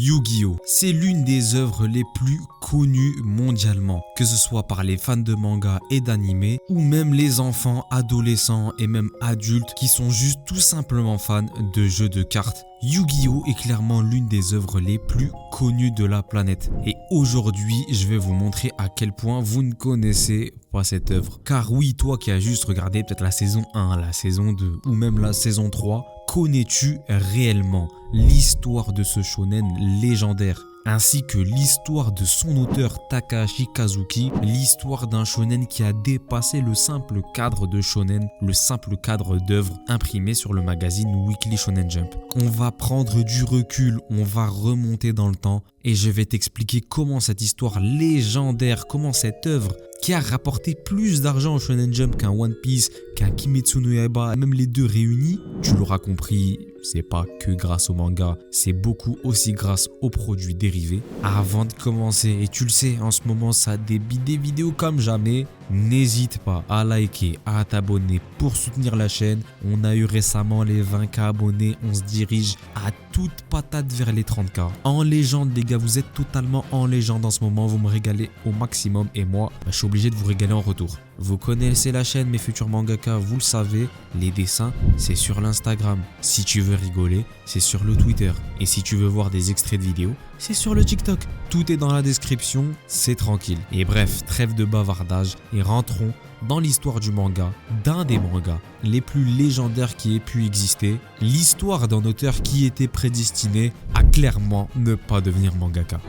Yu-Gi-Oh! C'est l'une des œuvres les plus connues mondialement, que ce soit par les fans de manga et d'anime, ou même les enfants, adolescents et même adultes qui sont juste tout simplement fans de jeux de cartes. Yu-Gi-Oh! Est clairement l'une des œuvres les plus connues de la planète. Et aujourd'hui, je vais vous montrer à quel point vous ne connaissez pas cette œuvre. Car oui, toi qui as juste regardé peut-être la saison 1, la saison 2 ou même la saison 3, connais-tu réellement l'histoire de ce shonen légendaire ? Ainsi que l'histoire de son auteur Takahashi Kazuki, l'histoire d'un shonen qui a dépassé le simple cadre de shonen, le simple cadre d'œuvre imprimé sur le magazine Weekly Shonen Jump. On va prendre du recul, on va remonter dans le temps et je vais t'expliquer comment cette histoire légendaire, comment cette œuvre qui a rapporté plus d'argent au Shonen Jump qu'un One Piece, qu'un Kimetsu no Yaiba, même les deux réunis, tu l'auras compris, c'est pas que grâce au manga, c'est beaucoup aussi grâce aux produits dérivés. Avant de commencer, et tu le sais, en ce moment ça débite des vidéos comme jamais, n'hésite pas à liker, à t'abonner pour soutenir la chaîne. On a eu récemment les 20K abonnés, on se dirige à toute patate vers les 30K. En légende les gars, vous êtes totalement en légende en ce moment, vous me régalez au maximum et moi, je suis obligé de vous régaler en retour. Vous connaissez la chaîne Mes Futurs Mangaka, vous le savez, les dessins c'est sur l'Instagram. Si tu veux rigoler, c'est sur le Twitter. Et si tu veux voir des extraits de vidéos, c'est sur le TikTok. Tout est dans la description, c'est tranquille. Et bref, trêve de bavardage et rentrons dans l'histoire du manga, d'un des mangas les plus légendaires qui ait pu exister, l'histoire d'un auteur qui était prédestiné à clairement ne pas devenir mangaka.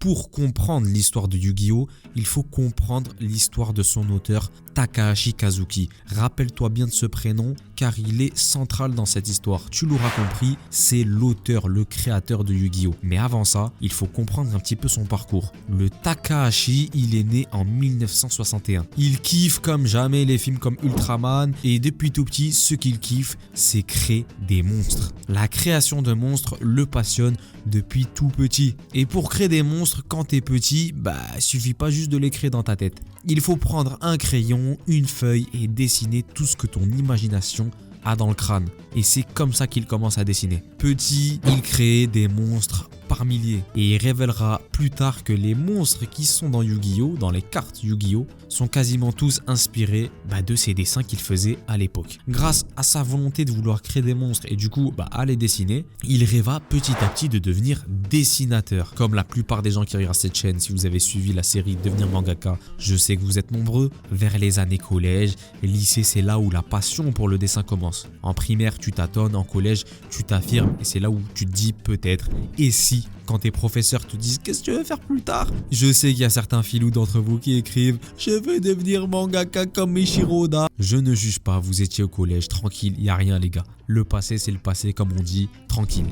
Pour comprendre l'histoire de Yu-Gi-Oh! Il faut comprendre l'histoire de son auteur Takahashi Kazuki. Rappelle-toi bien de ce prénom car il est central dans cette histoire. Tu l'auras compris, c'est l'auteur, le créateur de Yu-Gi-Oh! Mais avant ça, il faut comprendre un petit peu son parcours. Le Takahashi, il est né en 1961. Il kiffe comme jamais les films comme Ultraman et depuis tout petit, ce qu'il kiffe, c'est créer des monstres. La création de monstres le passionne depuis tout petit. Et pour créer des monstres, quand t'es petit, suffit pas juste de les créer dans ta tête. Il faut prendre un crayon, une feuille et dessiner tout ce que ton imagination a dans le crâne. Et c'est comme ça qu'il commence à dessiner. Petit, il crée des monstres par milliers. Et il révélera plus tard que les monstres qui sont dans Yu-Gi-Oh!, dans les cartes Yu-Gi-Oh!, sont quasiment tous inspirés de ces dessins qu'il faisait à l'époque. Grâce à sa volonté de vouloir créer des monstres et du coup à les dessiner, il rêva petit à petit de devenir dessinateur. Comme la plupart des gens qui regardent cette chaîne, si vous avez suivi la série Devenir Mangaka, je sais que vous êtes nombreux. Vers les années collège, lycée, c'est là où la passion pour le dessin commence. En primaire, tu tâtonnes, en collège, tu t'affirmes et c'est là où tu te dis peut-être, et si quand tes professeurs te disent qu'est-ce que tu veux faire plus tard. Je sais qu'il y a certains filous d'entre vous qui écrivent je veux devenir mangaka comme Eiichiro Oda. Je ne juge pas, vous étiez au collège, tranquille, il n'y a rien les gars. Le passé c'est le passé comme on dit, tranquille.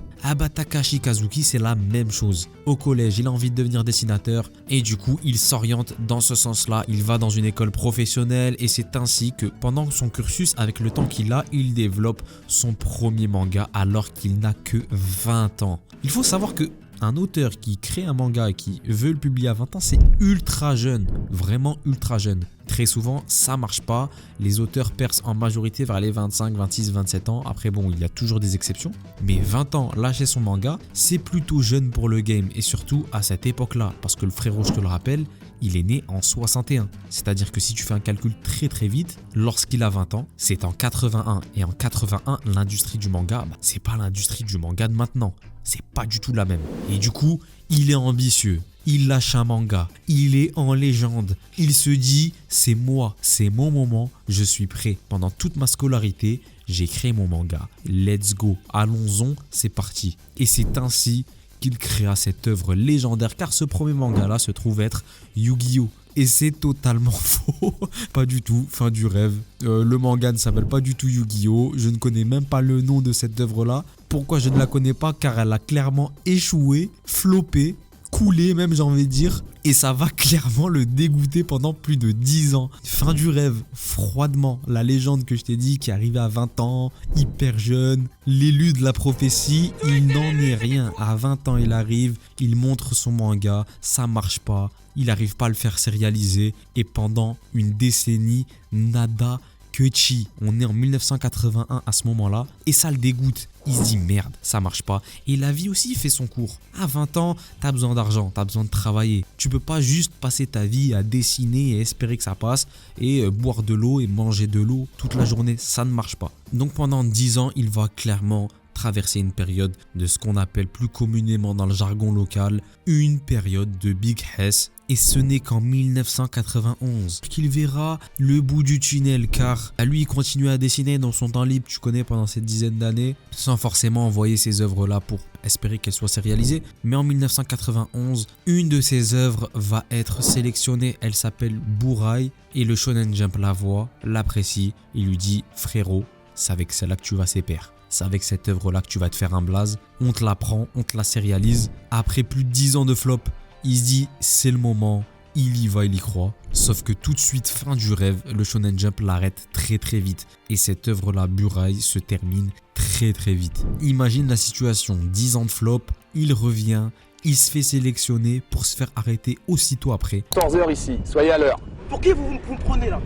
Takahashi Kazuki c'est la même chose. Au collège il a envie de devenir dessinateur et du coup il s'oriente dans ce sens là. Il va dans une école professionnelle et c'est ainsi que pendant son cursus, avec le temps qu'il a, il développe son premier manga alors qu'il n'a que 20 ans. Il faut savoir que un auteur qui crée un manga et qui veut le publier à 20 ans, c'est ultra jeune, vraiment ultra jeune. Très souvent, ça marche pas. Les auteurs percent en majorité vers les 25, 26, 27 ans. Après bon, il y a toujours des exceptions. Mais 20 ans, lâcher son manga, c'est plutôt jeune pour le game. Et surtout à cette époque-là, parce que le frérot, je te le rappelle, il est né en 61. C'est-à-dire que si tu fais un calcul très très vite, lorsqu'il a 20 ans, c'est en 81. Et en 81, l'industrie du manga, c'est pas l'industrie du manga de maintenant. C'est pas du tout la même. Et du coup, il est ambitieux. Il lâche un manga. Il est en légende. Il se dit, c'est moi, c'est mon moment, je suis prêt. Pendant toute ma scolarité, j'ai créé mon manga. Let's go, allons-en, c'est parti. Et c'est ainsi qu'il créa cette œuvre légendaire car ce premier manga là se trouve être Yu-Gi-Oh! Et c'est totalement faux, pas du tout, fin du rêve. Le manga ne s'appelle pas du tout Yu-Gi-Oh! Je ne connais même pas le nom de cette œuvre là. Pourquoi je ne la connais pas? Car elle a clairement échoué, floppé, couler même, j'ai envie de dire. Et ça va clairement le dégoûter pendant plus de 10 ans. Fin du rêve, froidement. La légende que je t'ai dit qui arrivait à 20 ans, hyper jeune, l'élu de la prophétie, il n'en est rien. À 20 ans, il arrive, il montre son manga, ça marche pas, il n'arrive pas à le faire sérialiser. Et pendant une décennie, nada que chi. On est en 1981 à ce moment-là et ça le dégoûte. Il se dit merde, ça marche pas. Et la vie aussi fait son cours. À 20 ans, t'as besoin d'argent, t'as besoin de travailler. Tu peux pas juste passer ta vie à dessiner et espérer que ça passe et boire de l'eau et manger de l'eau toute la journée. Ça ne marche pas. Donc pendant 10 ans, il va clairement traverser une période de ce qu'on appelle plus communément dans le jargon local une période de Big Hess. Et ce n'est qu'en 1991 qu'il verra le bout du tunnel, car lui il continue à dessiner dans son temps libre, tu connais, pendant cette dizaine d'années, sans forcément envoyer ces œuvres là pour espérer qu'elles soient sérialisées. Mais en 1991, une de ses œuvres va être sélectionnée, elle s'appelle Burai, et le Shonen Jump la voit, l'apprécie, il lui dit frérot, c'est avec celle-là que tu vas ses pairs. C'est avec cette œuvre-là que tu vas te faire un blaze. On te la prend, on te la sérialise. Après plus de 10 ans de flop, il se dit c'est le moment, il y va, il y croit. Sauf que tout de suite, fin du rêve, le Shonen Jump l'arrête très très vite. Et cette œuvre-là, Burai, se termine très très vite. Imagine la situation, 10 ans de flop, il revient, il se fait sélectionner pour se faire arrêter aussitôt après. 14h ici, soyez à l'heure. Pour qui vous me prenez là?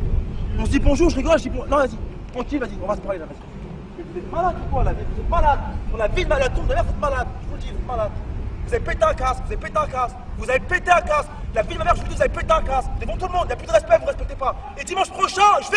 On se dit bonjour, je rigole, je dis bon. Non, vas-y, tranquille, vas-y, on va se parler là, vas-y. Vous êtes malade ou quoi là? Vous êtes malade. On a vie de malade, tout d'ailleurs, vous êtes malade. Je vous le dis, vous êtes malade. Vous avez pété un casque, vous avez pété un casque, vous avez pété un casque. La vie de ma mère, je vous dis, vous avez pété un casque. Devant tout le monde, il n'y a plus de respect, vous ne respectez pas. Et dimanche prochain, je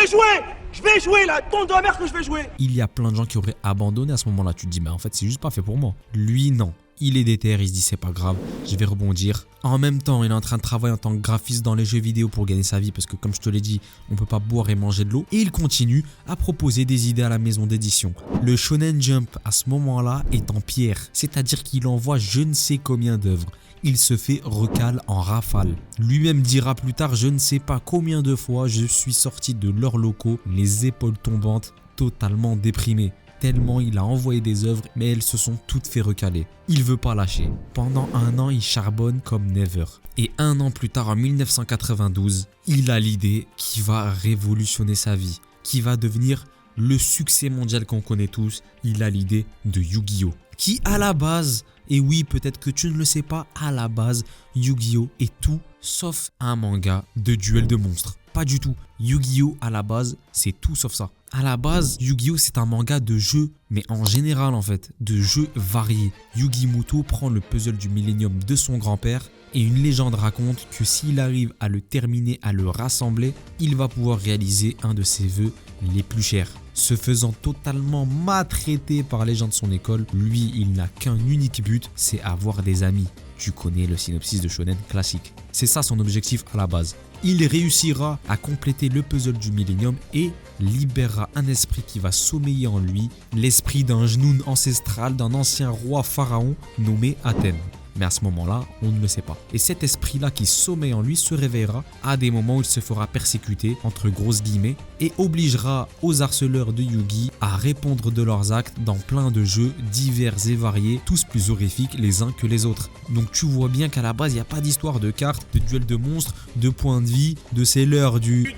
vais jouer là, tombe de ma mère que je vais jouer. Il y a plein de gens qui auraient abandonné à ce moment-là. Tu te dis, mais en fait, c'est juste pas fait pour moi. Lui, non. Il est déter, il se dit c'est pas grave, je vais rebondir. En même temps, il est en train de travailler en tant que graphiste dans les jeux vidéo pour gagner sa vie parce que comme je te l'ai dit, on peut pas boire et manger de l'eau. Et il continue à proposer des idées à la maison d'édition. Le Shonen Jump à ce moment-là est en pierre, c'est-à-dire qu'il envoie je ne sais combien d'œuvres. Il se fait recal en rafale. Lui-même dira plus tard, je ne sais pas combien de fois je suis sorti de leurs locaux, les épaules tombantes, totalement déprimé. Tellement il a envoyé des œuvres, mais elles se sont toutes fait recaler. Il veut pas lâcher. Pendant un an, il charbonne comme never. Et un an plus tard, en 1992, il a l'idée qui va révolutionner sa vie, qui va devenir le succès mondial qu'on connaît tous. Il a l'idée de Yu-Gi-Oh! Qui à la base, et oui peut-être que tu ne le sais pas, à la base, Yu-Gi-Oh! Est tout sauf un manga de duel de monstres. Pas du tout. Yu-Gi-Oh! À la base, c'est tout sauf ça. À la base, Yu-Gi-Oh! C'est un manga de jeux, mais en général en fait, de jeux variés. Yugi Muto prend le puzzle du Millennium de son grand-père et une légende raconte que s'il arrive à le terminer, à le rassembler, il va pouvoir réaliser un de ses vœux les plus chers. Se faisant totalement maltraiter par les gens de son école, lui, il n'a qu'un unique but, c'est avoir des amis. Tu connais le synopsis de Shonen classique. C'est ça son objectif à la base. Il réussira à compléter le puzzle du Millennium et libérera un esprit qui va sommeiller en lui, l'esprit d'un Jnoun ancestral d'un ancien roi pharaon nommé Athènes. Mais à ce moment-là, on ne le sait pas. Et cet esprit-là qui sommeille en lui se réveillera à des moments où il se fera persécuter, entre grosses guillemets, et obligera aux harceleurs de Yugi à répondre de leurs actes dans plein de jeux divers et variés, tous plus horrifiques les uns que les autres. Donc tu vois bien qu'à la base, il n'y a pas d'histoire de cartes, de duel de monstres, de points de vie, de c'est l'heure du...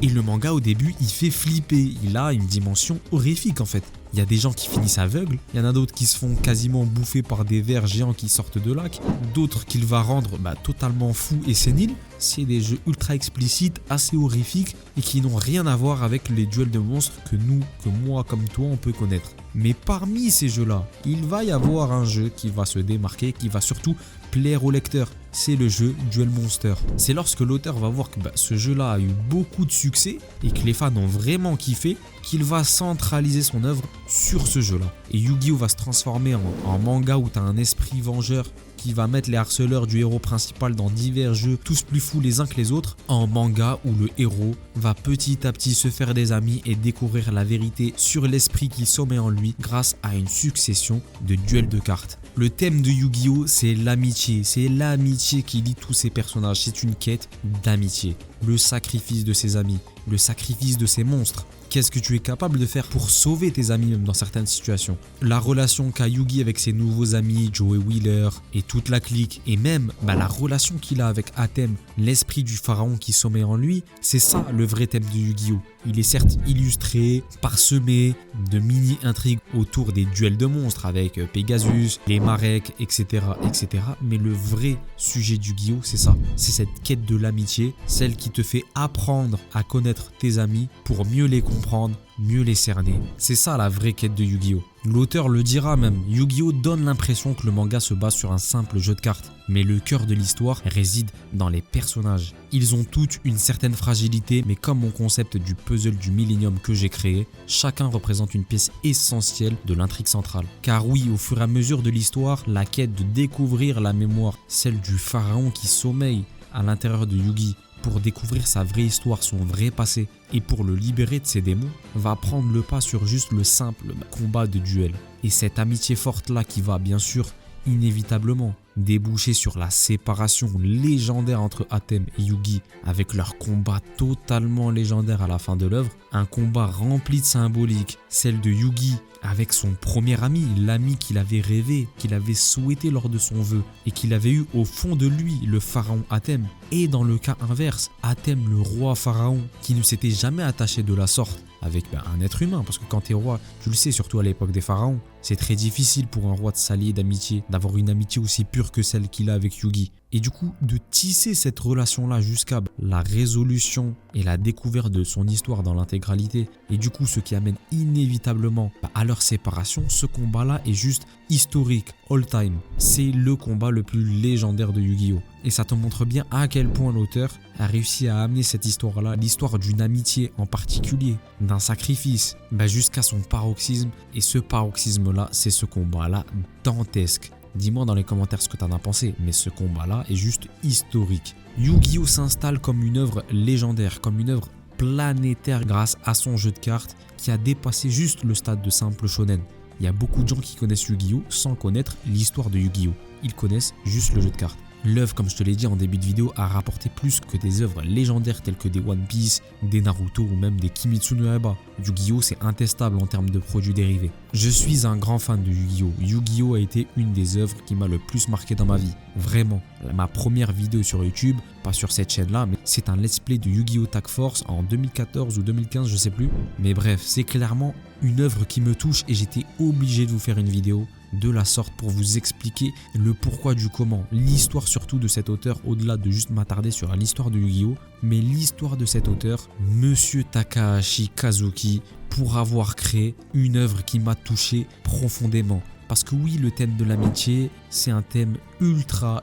Et le manga au début, il fait flipper, il a une dimension horrifique en fait. Il y a des gens qui finissent aveugles, il y en a d'autres qui se font quasiment bouffer par des vers géants qui sortent de lacs, d'autres qu'il va rendre totalement fous et séniles. C'est des jeux ultra explicites, assez horrifiques et qui n'ont rien à voir avec les duels de monstres que nous, que moi comme toi on peut connaître. Mais parmi ces jeux-là, il va y avoir un jeu qui va se démarquer, qui va surtout plaire aux lecteurs. C'est le jeu Duel Monster. C'est lorsque l'auteur va voir que ce jeu-là a eu beaucoup de succès et que les fans ont vraiment kiffé qu'il va centraliser son œuvre sur ce jeu-là. Et Yu-Gi-Oh! Va se transformer en manga où tu as un esprit vengeur qui va mettre les harceleurs du héros principal dans divers jeux, tous plus fous les uns que les autres, en manga où le héros va petit à petit se faire des amis et découvrir la vérité sur l'esprit qui sommeille en lui grâce à une succession de duels de cartes. Le thème de Yu-Gi-Oh! C'est l'amitié qui lie tous ces personnages, c'est une quête d'amitié. Le sacrifice de ses amis, le sacrifice de ses monstres, Qu'est-ce que tu es capable de faire pour sauver tes amis même dans certaines situations? La relation qu'a Yugi avec ses nouveaux amis, Joey Wheeler et toute la clique, et même la relation qu'il a avec Atem, l'esprit du pharaon qui sommeille en lui, c'est ça le vrai thème de Yu-Gi-Oh! Il est certes illustré, parsemé de mini-intrigues autour des duels de monstres avec Pegasus, les Marek, etc., etc. Mais le vrai sujet du Yu-Gi-Oh! C'est ça. C'est cette quête de l'amitié, celle qui te fait apprendre à connaître tes amis pour mieux les comprendre, mieux les cerner. C'est ça la vraie quête de Yu-Gi-Oh! L'auteur le dira même, Yu-Gi-Oh! Donne l'impression que le manga se base sur un simple jeu de cartes. Mais le cœur de l'histoire réside dans les personnages. Ils ont toutes une certaine fragilité, mais comme mon concept du puzzle du Millennium que j'ai créé, chacun représente une pièce essentielle de l'intrigue centrale. Car oui, au fur et à mesure de l'histoire, la quête de découvrir la mémoire, celle du pharaon qui sommeille à l'intérieur de Yugi, pour découvrir sa vraie histoire, son vrai passé, et pour le libérer de ses démons, va prendre le pas sur juste le simple combat de duel. Et cette amitié forte là qui va bien sûr inévitablement déboucher sur la séparation légendaire entre Atem et Yugi avec leur combat totalement légendaire à la fin de l'œuvre, un combat rempli de symbolique, celle de Yugi avec son premier ami, l'ami qu'il avait rêvé, qu'il avait souhaité lors de son vœu et qu'il avait eu au fond de lui, le pharaon Atem, et dans le cas inverse, Atem le roi pharaon qui ne s'était jamais attaché de la sorte avec un être humain, parce que quand tu es roi, tu le sais, surtout à l'époque des pharaons, c'est très difficile pour un roi de s'allier d'amitié, d'avoir une amitié aussi pure que celle qu'il a avec Yugi. Et du coup, de tisser cette relation-là jusqu'à la résolution et la découverte de son histoire dans l'intégralité, et du coup, ce qui amène inévitablement à leur séparation, ce combat-là est juste historique, all-time. C'est le combat le plus légendaire de Yu-Gi-Oh! Et ça te montre bien à quel point l'auteur a réussi à amener cette histoire-là, l'histoire d'une amitié en particulier, d'un sacrifice, jusqu'à son paroxysme. Et ce paroxysme-là, c'est ce combat-là dantesque. Dis-moi dans les commentaires ce que tu en as pensé, mais ce combat-là est juste historique. Yu-Gi-Oh! S'installe comme une œuvre légendaire, comme une œuvre planétaire grâce à son jeu de cartes qui a dépassé juste le stade de simple shonen. Il y a beaucoup de gens qui connaissent Yu-Gi-Oh! Sans connaître l'histoire de Yu-Gi-Oh! Ils connaissent juste le jeu de cartes. L'œuvre, comme je te l'ai dit en début de vidéo, a rapporté plus que des œuvres légendaires telles que des One Piece, des Naruto ou même des Kimetsu no Yaiba. Yu-Gi-Oh! C'est intestable en termes de produits dérivés. Je suis un grand fan de Yu-Gi-Oh! Yu-Gi-Oh! A été une des œuvres qui m'a le plus marqué dans ma vie. Vraiment. Ma première vidéo sur YouTube, pas sur cette chaîne-là, mais c'est un let's play de Yu-Gi-Oh! Tag Force en 2014 ou 2015, je sais plus. Mais bref, c'est clairement une œuvre qui me touche et j'étais obligé de vous faire une vidéo de la sorte pour vous expliquer le pourquoi du comment, l'histoire surtout de cet auteur, au-delà de juste m'attarder sur l'histoire de Yu-Gi-Oh! Mais l'histoire de cet auteur, Monsieur Takahashi Kazuki, pour avoir créé une œuvre qui m'a touché profondément. Parce que oui, le thème de l'amitié, c'est un thème ultra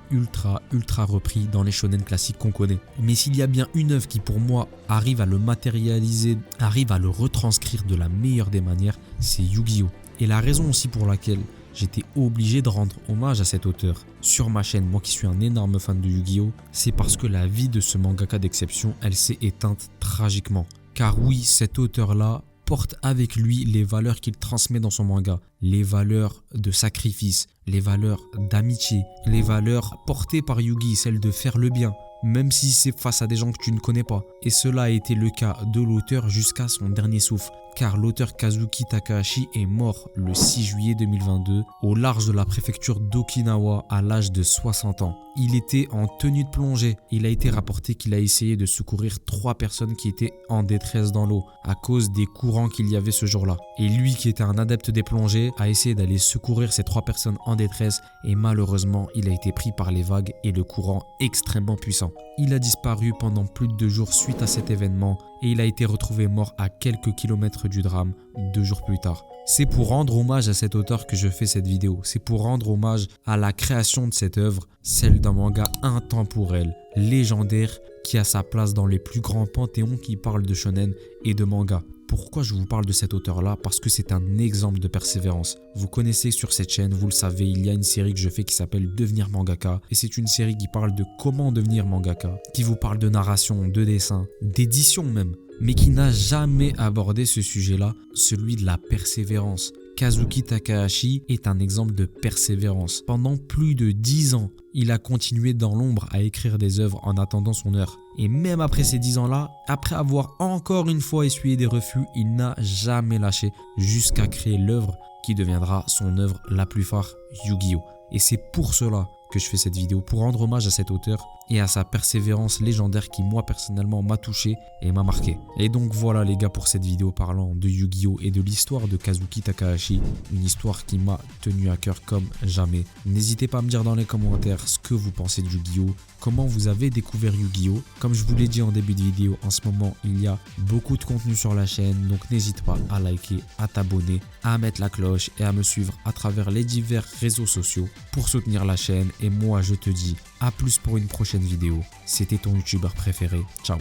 repris dans les shonen classiques qu'on connaît. Mais s'il y a bien une œuvre qui pour moi arrive à le matérialiser, arrive à le retranscrire de la meilleure des manières, c'est Yu-Gi-Oh! Et la raison aussi pour laquelle j'étais obligé de rendre hommage à cet auteur sur ma chaîne, moi qui suis un énorme fan de Yu-Gi-Oh! C'est parce que la vie de ce mangaka d'exception, elle s'est éteinte tragiquement. Car oui, cet auteur-là porte avec lui les valeurs qu'il transmet dans son manga, les valeurs de sacrifice, les valeurs d'amitié, les valeurs portées par Yugi, celles de faire le bien, même si c'est face à des gens que tu ne connais pas. Et cela a été le cas de l'auteur jusqu'à son dernier souffle, car l'auteur Kazuki Takahashi est mort le 6 juillet 2022 au large de la préfecture d'Okinawa à l'âge de 60 ans. Il était en tenue de plongée. Il a été rapporté qu'il a essayé de secourir 3 personnes qui étaient en détresse dans l'eau à cause des courants qu'il y avait ce jour-là. Et lui, qui était un adepte des plongées, a essayé d'aller secourir ces 3 personnes en détresse et malheureusement, il a été pris par les vagues et le courant extrêmement puissant. Il a disparu pendant plus de 2 jours suite à cet événement et il a été retrouvé mort à quelques kilomètres du drame 2 jours plus tard. C'est pour rendre hommage à cet auteur que je fais cette vidéo. C'est pour rendre hommage à la création de cette œuvre, celle d'un manga intemporel, légendaire, qui a sa place dans les plus grands panthéons qui parlent de shonen et de manga. Pourquoi je vous parle de cet auteur-là? Parce que c'est un exemple de persévérance. Vous connaissez sur cette chaîne, vous le savez, il y a une série que je fais qui s'appelle Devenir mangaka. Et c'est une série qui parle de comment devenir mangaka, qui vous parle de narration, de dessin, d'édition même, mais qui n'a jamais abordé ce sujet-là, celui de la persévérance. Kazuki Takahashi est un exemple de persévérance. Pendant plus de 10 ans, il a continué dans l'ombre à écrire des œuvres en attendant son heure. Et même après ces 10 ans-là, après avoir encore une fois essuyé des refus, il n'a jamais lâché jusqu'à créer l'œuvre qui deviendra son œuvre la plus phare, Yu-Gi-Oh! Et c'est pour cela que je fais cette vidéo, pour rendre hommage à cet auteur et à sa persévérance légendaire qui moi personnellement m'a touché et m'a marqué. Et donc voilà les gars pour cette vidéo parlant de Yu-Gi-Oh! Et de l'histoire de Kazuki Takahashi, une histoire qui m'a tenu à cœur comme jamais. N'hésitez pas à me dire dans les commentaires ce que vous pensez de Yu-Gi-Oh! Comment vous avez découvert Yu-Gi-Oh! Comme je vous l'ai dit en début de vidéo, en ce moment il y a beaucoup de contenu sur la chaîne, donc n'hésite pas à liker, à t'abonner, à mettre la cloche et à me suivre à travers les divers réseaux sociaux pour soutenir la chaîne. Et moi je te dis à plus pour une prochaine vidéo. C'était ton youtubeur préféré. Ciao.